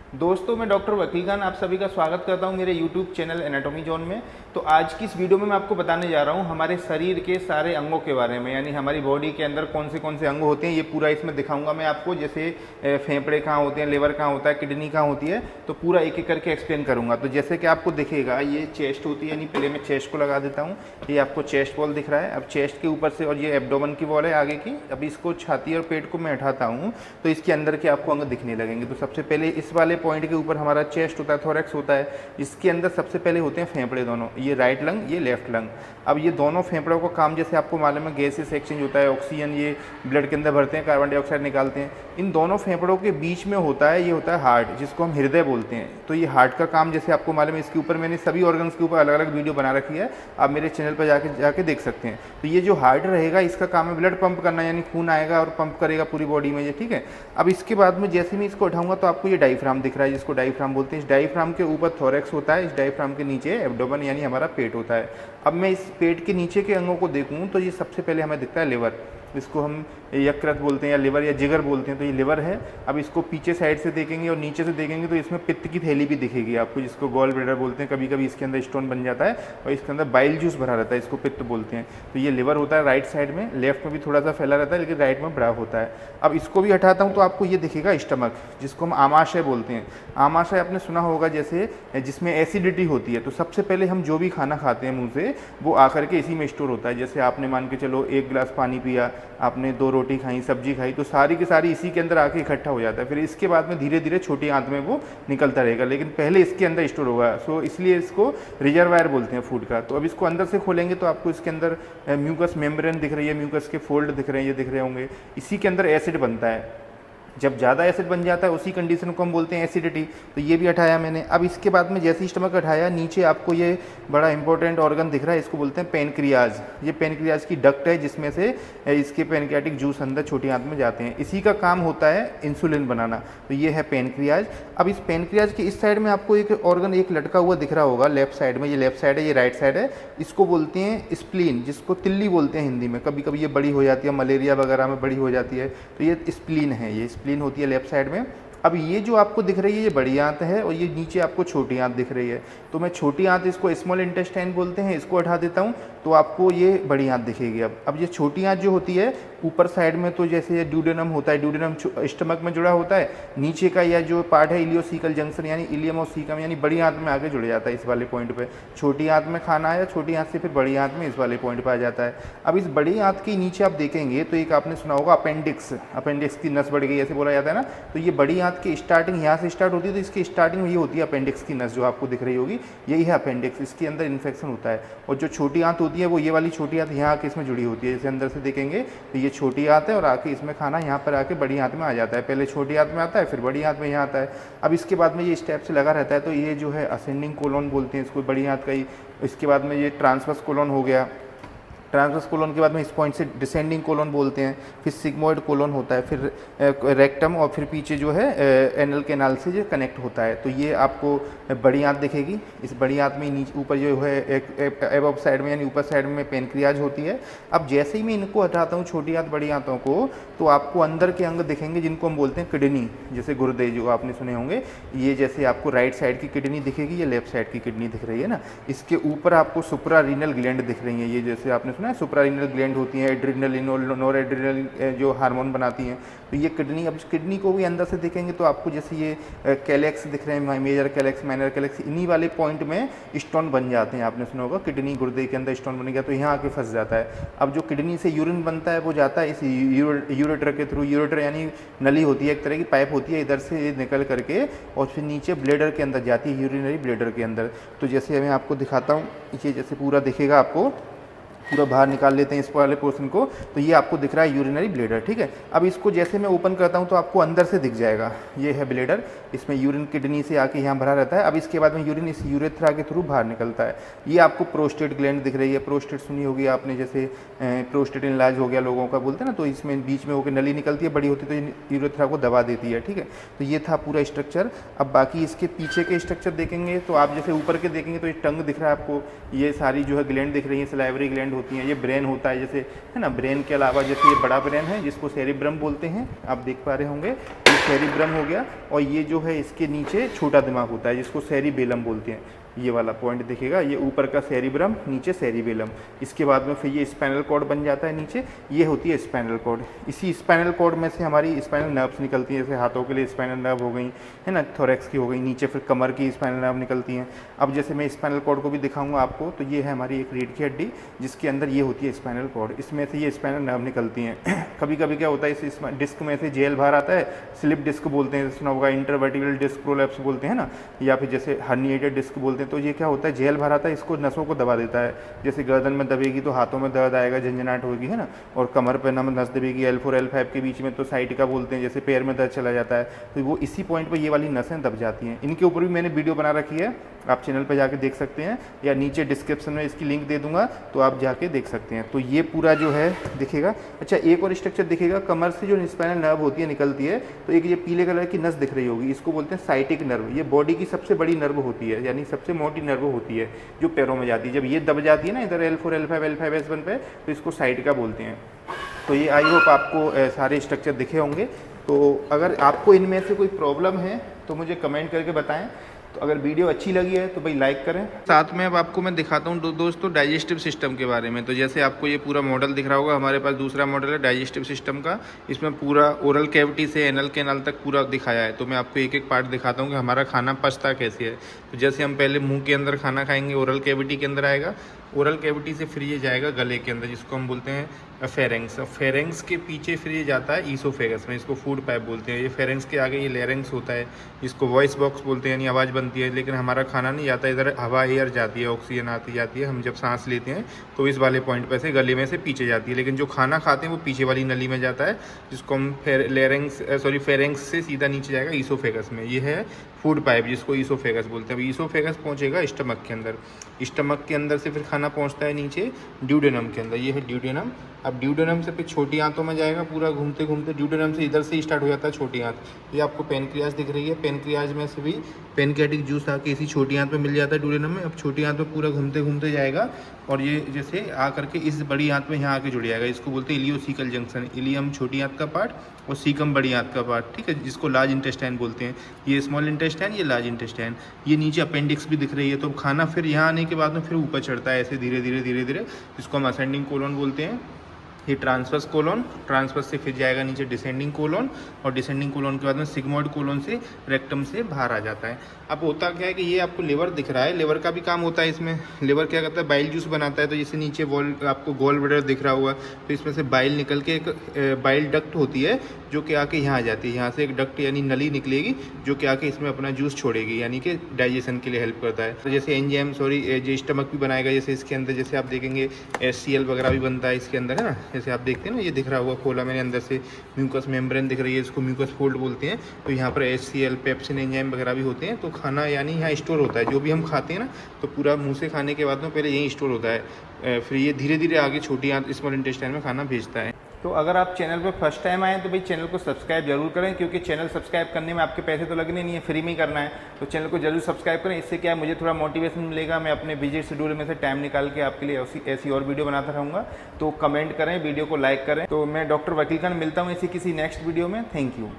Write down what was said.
दोस्तों, मैं डॉक्टर वकील खान आप सभी का स्वागत करता हूं मेरे YouTube चैनल एनाटॉमी जोन में। तो आज की इस वीडियो में मैं आपको बताने जा रहा हूं हमारे शरीर के सारे अंगों के बारे में, यानी हमारी बॉडी के अंदर कौन से अंग होते हैं ये पूरा इसमें दिखाऊंगा मैं आपको। जैसे फेफड़े कहाँ होते हैं, लिवर कहाँ होता है, किडनी कहाँ होती है, तो पूरा एक एक करके एक्सप्लेन करूँगा। तो जैसे कि आपको दिखेगा ये चेस्ट होती है, यानी पहले मैं चेस्ट को लगा देता हूँ। ये आपको चेस्ट वॉल दिख रहा है। अब चेस्ट के ऊपर से, और ये एब्डोमेन की वॉल है आगे की। अब इसको छाती और पेट को मैं हटाता हूँ तो इसके अंदर के आपको अंग दिखने लगेंगे। तो सबसे पहले इस वाले पॉइंट के ऊपर हमारा चेस्ट होता है, थोरैक्स होता है। इसके अंदर सबसे पहले होते हैं फेफड़े दोनों, ये राइट लंग, ये लेफ्ट लंग। अब ये दोनों फेफड़ों का काम जैसे आपको मालूम है गैसेस एक्सचेंज होता है, ऑक्सीजन ये ब्लड के अंदर भरते हैं, कार्बन डाइऑक्साइड निकालते हैं। इन दोनों फेफड़ों के बीच में होता है, ये होता है हार्ट, जिसको हम हृदय बोलते हैं। तो ये हार्ट का काम जैसे आपको मालूम है, इसके ऊपर मैंने सभी ऑर्गन्स के ऊपर अलग अलग वीडियो बना रखी है, आप मेरे चैनल पर जाके देख सकते हैं। तो ये जो हार्ट रहेगा इसका काम है ब्लड पंप करना, यानी खून आएगा और पंप करेगा पूरी बॉडी में ये, ठीक है। अब इसके बाद में जैसे मैं इसको उठाऊंगा तो आपको ये डायफ्राम दिख रहा है, जिसको डायफ्राम बोलते हैं। इस डायफ्राम के ऊपर थोरैक्स होता है, इस डायफ्राम के नीचे एब्डोमेन यानी हमारा पेट होता है। अब मैं इस पेट के नीचे के अंगों को देखूं तो ये सबसे पहले हमें दिखता है लिवर, इसको हम यकृत बोलते हैं या लिवर या जिगर बोलते हैं। तो ये लिवर है। अब इसको पीछे साइड से देखेंगे और नीचे से देखेंगे तो इसमें पित्त की थैली भी दिखेगी आपको, जिसको गॉल ब्लैडर बोलते हैं। कभी कभी इसके अंदर स्टोन बन जाता है और इसके अंदर बाइल जूस भरा रहता है, इसको पित्त बोलते हैं। तो ये लिवर होता है राइट साइड में, लेफ्ट में भी थोड़ा सा फैला रहता है लेकिन राइट में बड़ा होता है। अब इसको भी हटाता हूँ तो आपको ये दिखेगा स्टमक, जिसको हम आमाशय बोलते हैं। आमाशय आपने सुना होगा जैसे जिसमें एसिडिटी होती है। तो सबसे पहले हम जो भी खाना खाते हैं मुँह से वो आकर के इसी में स्टोर होता है। जैसे आपने मान के चलो 1 गिलास पानी पिया, आपने 2 रोटी खाई, सब्जी खाई, तो सारी की सारी इसी के अंदर आके इकट्ठा हो जाता है। फिर इसके बाद में धीरे धीरे छोटी आंत में वो निकलता रहेगा, लेकिन पहले इसके अंदर स्टोर होगा। सो इसलिए इसको रिजर्वायर बोलते हैं फूड का। तो अब इसको अंदर से खोलेंगे तो आपको इसके अंदर म्यूकस मेम्ब्रेन दिख रही है, म्यूकस के फोल्ड दिख रहे हैं, ये दिख रहे होंगे। इसी के अंदर एसिड बनता है। जब ज़्यादा एसिड बन जाता है उसी कंडीशन को हम बोलते हैं एसिडिटी। तो ये भी हटाया मैंने। अब इसके बाद में जैसे ही स्टमक हटाया, नीचे आपको ये बड़ा इंपॉर्टेंट ऑर्गन दिख रहा है, इसको बोलते हैं पेनक्रियाज। ये पेनक्रियाज की डक्ट है जिसमें से इसके पेनक्रियाटिक जूस अंदर छोटी आंत में जाते हैं। इसी का काम होता है इंसुलिन बनाना। तो ये है पेनक्रियाज। अब इस पेनक्रियाज के इस साइड में आपको एक ऑर्गन एक लटका हुआ दिख रहा होगा लेफ्ट साइड में। ये लेफ्ट साइड है, ये राइट साइड है। इसको बोलते हैं स्प्लीन, जिसको तिल्ली बोलते हैं हिंदी में। कभी कभी ये बड़ी हो जाती है, मलेरिया वगैरह में बड़ी हो जाती है, तो ये स्प्लीन है। ये स्प्लीन होती है लेफ्ट साइड में। अब ये जो आपको दिख रही है ये बड़ी आंत है और ये नीचे आपको छोटी आंत दिख रही है। तो मैं छोटी आंत, इसको स्मॉल इंटेस्टाइन बोलते हैं, इसको हटा देता हूँ तो आपको ये बड़ी आंत दिखेगी। अब ये छोटी आंत जो होती है ऊपर साइड में, तो जैसे ड्यूडेनम होता है, ड्यूडेनम स्टमक में जुड़ा होता है। नीचे का यह जो पार्ट है इलियोसिकल जंक्शन, यानी इलियम और सीकम, यानी बड़ी आंत में आगे जुड़ जाता है इस वाले पॉइंट पे। छोटी आंत में खाना आया, छोटी आंत से फिर बड़ी आंत में इस वाले पॉइंट पे आ जाता है। अब इस बड़ी आंत के नीचे आप देखेंगे तो एक आपने सुना होगा अपेंडिक्स, अपेंडिक्स की नस बढ़ गई ऐसे बोला जाता है ना। तो ये बड़ी आंत की स्टार्टिंग यहाँ से स्टार्ट होती है, तो इसकी स्टार्टिंग ये होती है अपेंडिक्स की नस, जो आपको दिख रही होगी यही है अपेंडिक्स। इसके अंदर इन्फेक्शन होता है। और जो छोटी आंत होती है वो ये वाली छोटी आंत यहाँ आके इसमें जुड़ी होती है। जैसे अंदर से देखेंगे तो ये छोटी आंत है और आके इसमें खाना यहाँ पर आके बड़ी आंत में आ जाता है। पहले छोटी आंत में आता है, फिर बड़ी आंत में यहाँ आता है। अब इसके बाद में ये स्टेप से लगा रहता है। तो ये जो है असेंडिंग कोलोन बोलते हैं इसको, बड़ी आंत का ही। इसके बाद में ये ट्रांसवर्स कोलोन हो गया। ट्रांसवर्स कोलोन के बाद में इस पॉइंट से डिसेंडिंग कोलोन बोलते हैं। फिर सिग्मोइड कोलोन होता है, फिर रेक्टम, और फिर पीछे जो है एनल कैनाल से जो कनेक्ट होता है। तो ये आपको बड़ी आंत दिखेगी। इस बड़ी आंत में नीचे ऊपर जो है एक एबव साइड में यानी ऊपर साइड में पेनक्रियाज होती है। अब जैसे ही मैं इनको हटाता हूँ छोटी आंत बड़ी आंतों को, तो आपको अंदर के अंग दिखेंगे जिनको हम बोलते हैं किडनी, जैसे गुर्दे जो आपने सुने होंगे। ये जैसे आपको राइट साइड की किडनी दिखेगी, ये लेफ्ट साइड की किडनी दिख रही है ना। इसके ऊपर आपको सुप्रारीनल ग्लैंड दिख रही हैं। ये जैसे आपने सुना है सुप्रारीनल ग्लैंड होती हैं, एड्रिनलिन, नोरेड्रिनलिन जो हार्मोन बनाती हैं। तो ये किडनी, अब किडनी को भी अंदर से देखेंगे तो आपको जैसे ये कैलेक्स दिख रहे हैं, मेजर कैलेक्स, माइनर कैलेक्स, इन्हीं वाले पॉइंट में स्टोन बन जाते हैं। आपने सुना होगा किडनी गुर्दे के अंदर स्टोन बन गया तो यहाँ आके फंस जाता है। अब जो किडनी से यूरिन बनता है वो जाता है इस यूरेटर के थ्रू। यूरेटर यानी नली होती है, एक तरह की पाइप होती है, इधर से निकल करके और फिर नीचे ब्लेडर के अंदर जाती है, यूरिनरी ब्लेडर के अंदर। तो जैसे मैं आपको दिखाता हूँ, ये जैसे पूरा दिखेगा आपको, पूरा बाहर निकाल लेते हैं इस वाले पोर्शन को। तो ये आपको दिख रहा है यूरिनरी ब्लेडर, ठीक है। अब इसको जैसे मैं ओपन करता हूँ तो आपको अंदर से दिख जाएगा, ये है ब्लेडर। इसमें यूरिन किडनी से आके यहाँ भरा रहता है। अब इसके बाद में यूरिन इस यूरेथ्रा के थ्रू बाहर निकलता है। ये आपको प्रोस्टेट ग्लैंड दिख रही है। प्रोस्टेट सुनी होगी आपने, जैसे प्रोस्टेट इनलार्ज हो गया लोगों का बोलते हैं ना, तो इसमें बीच में होकर नली निकलती है, बड़ी होती है तो यूरेथ्रा को दबा देती है, ठीक है। तो ये था पूरा स्ट्रक्चर। अब बाकी इसके पीछे के स्ट्रक्चर देखेंगे तो आप जैसे ऊपर के देखेंगे तो ये टंग दिख रहा है आपको, ये सारी जो है ग्लैंड दिख रही है, सलाइवरी ग्लैंड होती हैं, ये ब्रेन होता है जैसे, है ना। ब्रेन के अलावा जैसे ये बड़ा ब्रेन है जिसको सेरिब्रम बोलते हैं, आप देख पा रहे होंगे। सेरिब्रम हो गया, और ये जो है इसके नीचे छोटा दिमाग होता है जिसको सेरिबेलम बोलते हैं। ये वाला पॉइंट दिखेगा, ये ऊपर का सेरिब्रम, नीचे सेरिबेलम। इसके बाद में फिर ये स्पाइनल कॉर्ड बन जाता है नीचे, ये होती है स्पाइनल कॉर्ड। इसी स्पाइनल कॉर्ड में से हमारी स्पाइनल नर्व्स निकलती हैं, जैसे हाथों के लिए स्पाइनल नर्व हो गई है ना, थोरैक्स की हो गई, नीचे फिर कमर की स्पाइनल नर्व निकलती हैं। अब जैसे मैं स्पाइनल कॉर्ड को भी दिखाऊंगा आपको, तो ये है हमारी एक रीढ़ की हड्डी जिसके अंदर ये होती है स्पाइनल कॉर्ड, इसमें से ये स्पाइनल नर्व निकलती हैं। कभी कभी क्या होता है, इस डिस्क में से जेल बाहर आता है, स्लिप डिस्क बोलते हैं, सुना होगा, इंटरवर्टिब्रल डिस्क प्रोलैप्स बोलते हैं ना, या फिर जैसे हर्निएटेड डिस्क बोलते हैं। तो ये क्या होता है, जेल भर आता है, इसको नसों को दबा देता है। जैसे गर्दन में दबेगी तो हाथों में दर्द आएगा, झंझनाहट होगी, है ना, और कमर पर नस दबेगी L4 L5 के बीच में तो साइटिका बोलते हैं, जैसे पैर में दर्द चला जाता है, तो वो इसी पॉइंट पर ये वाली नसें दब जाती हैं। इनके ऊपर भी मैंने वीडियो बना रखी है, आप चैनल पर जाके देख सकते हैं, या नीचे डिस्क्रिप्शन में इसकी लिंक दे दूंगा तो आप जाके देख सकते हैं। तो ये पूरा जो है दिखेगा। अच्छा, एक और स्ट्रक्चर दिखेगा, कमर से जो स्पाइनल नर्व होती है निकलती है, तो एक ये पीले कलर की नस दिख रही होगी, इसको बोलते हैं साइटिक नर्व। ये बॉडी की सबसे बड़ी नर्व होती है, यानी सबसे मोटी नर्व होती है जो पैरों में जाती है। जब ये दब जाती है ना इधर L4 L5 L5S1 पे, तो इसको साइटिका बोलते हैं। तो ये आई होप आपको सारे स्ट्रक्चर दिखे होंगे। तो अगर आपको इनमें से कोई प्रॉब्लम है तो मुझे कमेंट करके बताएं। तो अगर वीडियो अच्छी लगी है तो भाई लाइक करें। साथ में अब आपको मैं दिखाता हूँ दोस्तों डाइजेस्टिव सिस्टम के बारे में। तो जैसे आपको ये पूरा मॉडल दिख रहा होगा, हमारे पास दूसरा मॉडल है डाइजेस्टिव सिस्टम का। इसमें पूरा ओरल कैविटी से एनल कैनाल तक पूरा दिखाया है। तो मैं आपको एक एक पार्ट दिखाता हूँ कि हमारा खाना पचता कैसे है। तो जैसे हम पहले मुँह के अंदर खाना खाएंगे, ओरल कैविटी के अंदर आएगा, ओरल कैविटी से फिर ये जाएगा गले के अंदर, जिसको हम बोलते हैं फेरेंक्स। फेरेंक्स के पीछे फिर ये जाता है ईसोफेगस में, इसको फूड पाइप बोलते हैं। ये फेरेंक्स के आगे ये लेरेंक्स होता है, जिसको वॉइस बॉक्स बोलते हैं, यानी आवाज़ बनती है। लेकिन हमारा खाना नहीं जाता, इधर हवा एयर जाती है, ऑक्सीजन आती जाती है। हम जब सांस लेते हैं तो इस वाले पॉइंट पर से गले में से पीछे जाती है। लेकिन जो खाना खाते हैं वो पीछे वाली नली में जाता है, जिसको हम फेरेंक्स से सीधा नीचे जाएगा ईसोफेगस में। ये है फूड पाइप, जिसको ईसोफेगस बोलते हैं। अब ईसोफेगस पहुँचेगा स्टमक के अंदर, स्टमक के अंदर से फिर खाना पहुँचता है नीचे ड्यूडेनम के अंदर। ये है ड्यूडेनम। अब ड्यूडेनम से फिर छोटी आंतों में जाएगा, पूरा घूमते घूमते ड्यूडेनम से इधर से स्टार्ट हो जाता है छोटी आंत। ये आपको पेनक्रियाज दिख रही है, पेनक्रियाज में से भी पेनक्रियाटिक जूस आके इसी छोटी आंत में मिल जाता है ड्यूडेनम में। अब छोटी आंत में पूरा घूमते घूमते जाएगा, और ये जैसे आ करके इस बड़ी आंत में यहाँ आके जुड़ जाएगा। इसको बोलते हैं इलियोसिकल जंक्शन। इलियम छोटी आंत का पार्ट और सीकम बड़ी आंत का पार्ट, ठीक है, जिसको लार्ज इंटेस्टाइन बोलते हैं। ये स्मॉल इंटेस्टाइन, ये लार्ज इंटेस्टाइन। ये नीचे अपेंडिक्स भी दिख रही है। तो खाना फिर यहाँ आने के बाद में फिर ऊपर चढ़ता है ऐसे धीरे धीरे धीरे धीरे, जिसको हम असेंडिंग कोलोन बोलते हैं। ये ट्रांसवर्स कोलोन, ट्रांसवर्स से फिर जाएगा नीचे डिसेंडिंग कोलोन, और डिसेंडिंग कोलोन के बाद में सिग्मोइड कोलोन से रेक्टम से बाहर आ जाता है। अब होता क्या है कि ये आपको लिवर दिख रहा है, लिवर का भी काम होता है इसमें। लिवर क्या करता है, बाइल जूस बनाता है। तो जैसे नीचे आपको गॉल ब्लैडर दिख रहा होगा, तो इसमें से बाइल निकल के एक बाइल डक्ट होती है जो कि आके यहाँ आ जाती है। यहाँ से एक डक्ट यानी नली निकलेगी जो कि आके इसमें अपना जूस छोड़ेगी, यानी कि डाइजेशन के लिए हेल्प करता है। तो जैसे एंजाइम जो स्टमक भी बनाएगा, जैसे इसके अंदर जैसे आप देखेंगे HCl वगैरह भी बनता है इसके अंदर, है ना। जैसे आप देखते हैं ना, ये दिख रहा होगा खोला मैंने, अंदर से म्यूकस मेम्ब्रेन दिख रही है, इसको म्यूकस फोल्ड बोलते हैं। तो यहाँ पर HCl, पेप्सिन एंजाइम वगैरह भी होते हैं। तो खाना यानी यहाँ स्टोर होता है, जो भी हम खाते हैं ना, तो पूरा मुंह से खाने के बाद में पहले यहीं स्टोर होता है, फिर ये धीरे धीरे आगे छोटी आंत स्मॉल इंटेस्टाइन में खाना भेजता है। तो अगर आप चैनल पर फर्स्ट टाइम आए तो भाई चैनल को सब्सक्राइब जरूर करें, क्योंकि चैनल सब्सक्राइब करने में आपके पैसे तो लगने नहीं है, फ्री में ही करना है। तो चैनल को जरूर सब्सक्राइब करें, इससे क्या है, मुझे थोड़ा मोटिवेशन मिलेगा। मैं अपने बिजी शेड्यूल में से टाइम निकाल के आपके लिए ऐसी और वीडियो बनाता रहूँगा। तो कमेंट करें, वीडियो को लाइक करें। तो मैं डॉक्टर वकील खान मिलता हूँ इसी किसी नेक्स्ट वीडियो में। Thank you.